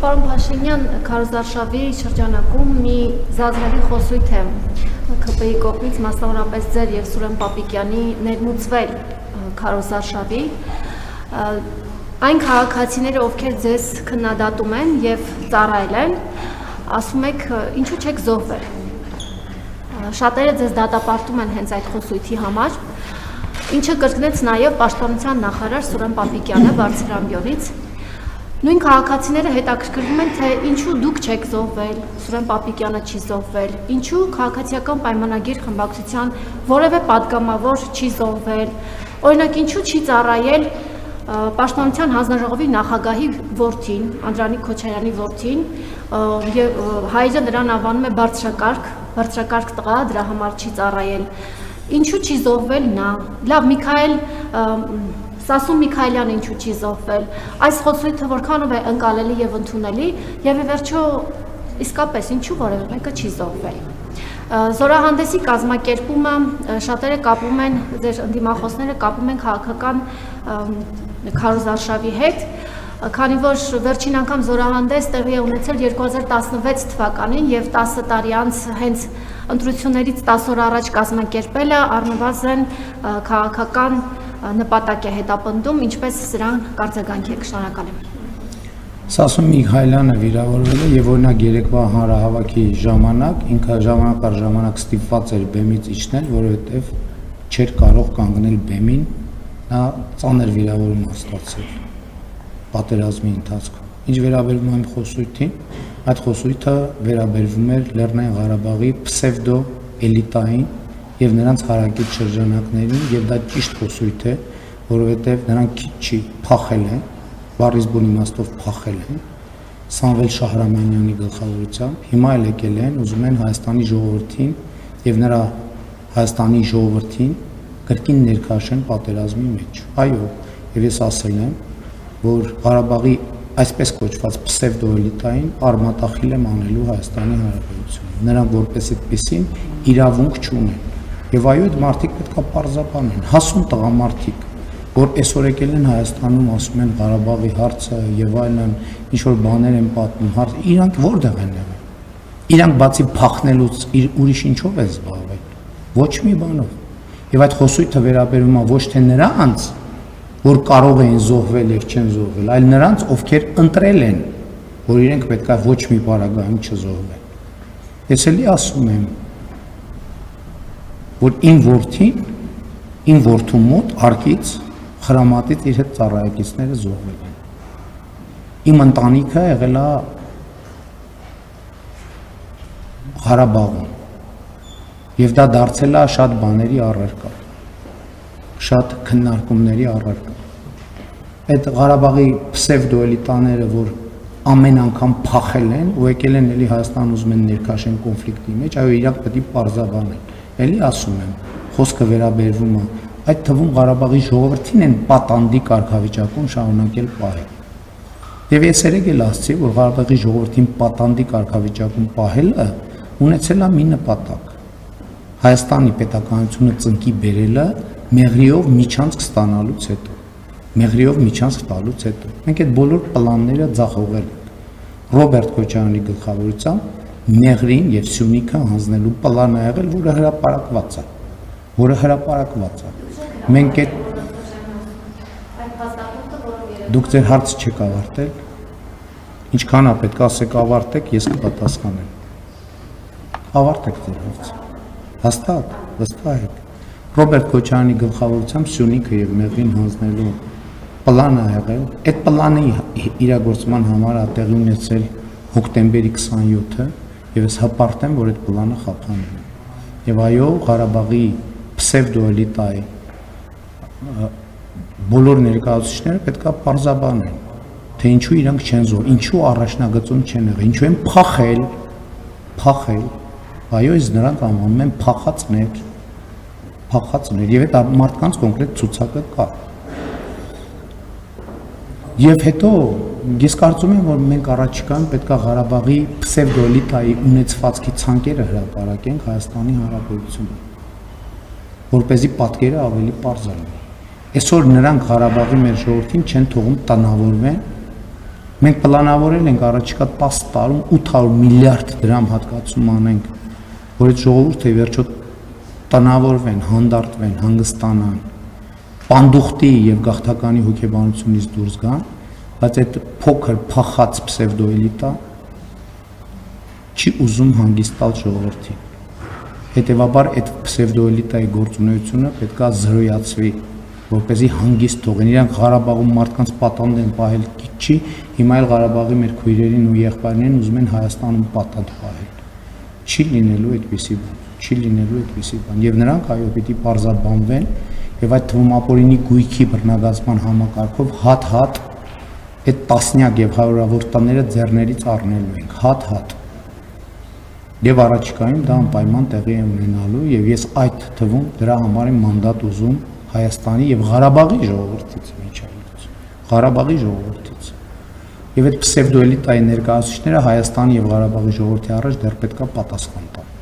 Պարոն Փաշինյան, քարոզարշավի շրջանակում մի զազրելի խոսույթ է ՔՊ-ի կողմից, մասնավորապես ձեր եւ Սուրեն Պապիկյանի ներմուծվել քարոզարշավի, այն քաղաքացիները, ովքեր ձեզ քննադատում են եւ ծառայել են, ասում եք, ինչու չեք զոհվել։ Շատերը ձեզ դատապարտում են հենց այդ խոսույթի համար, ինչը կրկնեց նաեւ Պաշտպանության նախարար Սուրեն Պապիկյանը Բարձրամբյոնից։ Նույն քաղաքացիները հետաքրքրվում են, թե ինչու դուք չեք զոհվել, Սուրեն Պապիկյանը չի զոհվել, ինչու քաղաքացիական պայմանագիր խմբակցության որևէ падգամավոր չի զոհվել, օրինակ ինչու չի ծառայել Պաշտպանության հանձնաժողովի նախագահի որդին, Անդրանիկ Քոչարյանի որդին, եւ հայրը նրան անվանում է բարձրակարգ տղա, դրա համար չի ծառայել, ինչու չի զոհվել նա, լավ Միքայել Սասուն Միքայելյանը ինչու չի զոհվել, այս խոսույթը որքանով է ընկալելի եւ ընդունելի եւ ի վերջո իսկապես ինչու որևէ մեկը չի զոհվել։ Զորահանդեսի կազմակերպումը շատերը կապում են, ձեր ընդդիմախոսները կապում են քաղաքական քարոզարշավի հետ, քանի որ վերջին անգամ զորահանդես տեղի է ունեցել 2016 թվականին եւ 10 տարի անց հենց ընտրություններից 10 օր առաջ կազմակերպելը առնվազն քաղաքական նպատակ է հետապնդում, ինչպես սրան կարձագանքի եք, շնորհակալ եմ։ Սասուն Միքայելյանը վիրավորվել է եւ օրինակ երեկվա հանրահավաքի ժամանակ ինքը ժամանակ առ ժամանակ ստիպված էր բեմից իջնել, որովհետեւ չէր կարող կանգնել բեմին, նա ծանր վիրավորում ստացել պատերազմի ընթացքում։ Ինչ վերաբերում է խոսույթին, այդ խոսույթը վերաբերվում էր Լեռնային Ղարաբաղի պսևդո էլիտային եւ նրանց հարակից շրջանակներին եւ դա ճիշտ խոսույթ է, որովհետեւ նրանք քիչ փախել են, բառիզբուն իմաստով փախել են Սամվել Շահրամանյանի գլխավորությամբ, հիմա էլ եկել են, ուզում են Հայաստանի ժողովրդին եւ նրա Հայաստանի ժողովրդին կրկին ներքաշեն պատերազմի մեջ։ Այո, եւ ես ասել եմ, որ Ղարաբաղի այսպես կոչված պսևդո էլիտային արմատախիլ եմ անելու Հայաստանի Հանրապետությունը։ Նրանք որպես այդպեսին իրավունք չունեն։ Եվ այո, այդ մարդիկ պետք է պարզաբանեն, հասուն տղամարդիկ, որ այսօր եկել են Հայաստանում, ասում են Ղարաբաղի հարցը եւ այլն, ինչ որ բաներ են պատմում, իրանք որտեղ են եղել։ Իրանք բացի փախնելուց ուրիշ ինչով է զբաղվել։ Ոչ մի բանով։ Եվ այդ խոսույթը վերաբերում է ոչ թե նրանց, որ կարող էին զոհվել եւ չեն զոհվել, այլ նրանց, ովքեր ընտրել են, որ իրենք պետք է ոչ մի բaragայում չզոհվեն։ Ես էլի ասում եմ, որ իմ որդու մոտ արկից խրամատից իր հետ ծառայակիցները զոհվել են։ Իմ ընտանիքը եղել է Ղարաբաղում եւ դա դարձել է շատ բաների առարկա, շատ քննարկումների առարկա։ Այդ Ղարաբաղի պսևդո էլիտաները, որ ամեն անգամ փախել են ու եկել են էլի Հայաստան ուզում են ներքաշեն կոնֆլիկտի մեջ, այո, իրանք պետք է պարզաբանեն։ Էլի ասում եմ, խոսքը վերաբերվում է այդ թվում Ղարաբաղի ժողովրդին են պատանդի կարգավիճակում շարունակել պահել։ Եվ ես երեք էլ ասացի, որ Ղարաբաղի ժողովրդին պատանդի կարգավիճակում պահելը ունեցել է մի նպատակ։ Հայաստանի պետականությունը ծնկի բերելը մեղրիով միջանցք ստանալուց հետո։ Մեղրիով միջանցք տալուց հետո։ Մենք այդ բոլոր պլանները ձախողել ենք։ Ռոբերտ Քոչարյանի գլխավորությամբ Մեղրին եւ Սյունիքը հանձնելու պլան է եղել, որը հրապարակված է։ Մենք այդ դուք ձեր հարցը չեք ավարտել։ Ինչքան է պետք ասեք ավարտեք, ես կպատասխանեմ։ Ավարտեք ձեր հարցը։ Հաստատ, վստահ եք։ Ռոբերտ Քոչարյանի գլխավորությամբ Սյունիքը եւ Մեղրին հանձնելու պլան է եղել։ Այդ պլանի իրագործման համար է տեղի ունեցել հոկտեմբերի 27-ը եւ ես հպարտ եմ, որ այդ պլանը խափանել է։ Եվ այո, Ղարաբաղի պսևդո էլիտայի բոլոր ներկայացուցիչները պետք է պարզաբանեն, թե ինչու իրանք չեն զոհ, ինչու առաջնագծում չեն եղել, ինչու են փախել։ Այո, ես նրանք անվանում եմ փախածներ, եւ այդ մարդկանց կոնկրետ ցուցակը կա։ Եվ հետո ես կարծում եմ, որ մենք առաջիկայում պետք է Ղարաբաղի պսևդո էլիտայի ունեցվածքի ցանկերը հրապարակենք Հայաստանի Հանրապետությունում, որպեսզի պատկերը ավելի պարզ լինի։ Այսօր նրանք Ղարաբաղի մեր ժողովրդին չեն թողում տնավորվեն Մենք պլանավորել ենք առաջիկա 10 տարում 800 միլիարդ դրամ հատկացում անենք, որ այդ ժողովուրդը վերջո տնավորվեն, հանդարտվեն, հանգստանան, պանդուխտի եւ գաղթականի հոգեբանությունից դուրս գան, բայց այդ փոքր փախած պսևդոէլիտա չի ուզում հանգիստ տալ ժողովրդին։ Հետևաբար այդ պսևդոէլիտայի գործունեությունը պետքա զրոյացվի, որպեսզի հանգիստ թողեն։ Իրանք Ղարաբաղում մարդկանց պատանդ են պահել չի, հիմա էլ Ղարաբաղի մեր քույրերին ու եղբայրներին ուզում են Հայաստանում պատանդ պահել։ Չի լինելու այդպիսի բան, չի լինելու այդպիսի բան։ Եվ նրանք այո պիտի պարզաբանվեն եւ այդ թվում ապօրինի գույքի բռնագազման համակարգով հատ-հատ այդ տասնյակ եւ հարյուրավոր տները ձեռներից առնելու ենք, հատ-հատ։ Եվ առաջիկայում դա անպայման տեղի է ունենալու եւ ես այդ թվում դրա համար եմ մանդատ ուզում Հայաստանի եւ Ղարաբաղի ժողովրդից ինչ այլոց։ Ղարաբաղի ժողովրդից։ Եվ այդ պսևդոէլիտայի ներկայացուցիչները Հայաստանի եւ Ղարաբաղի ժողովրդի առաջ դեռ պետքա պատասխան տան։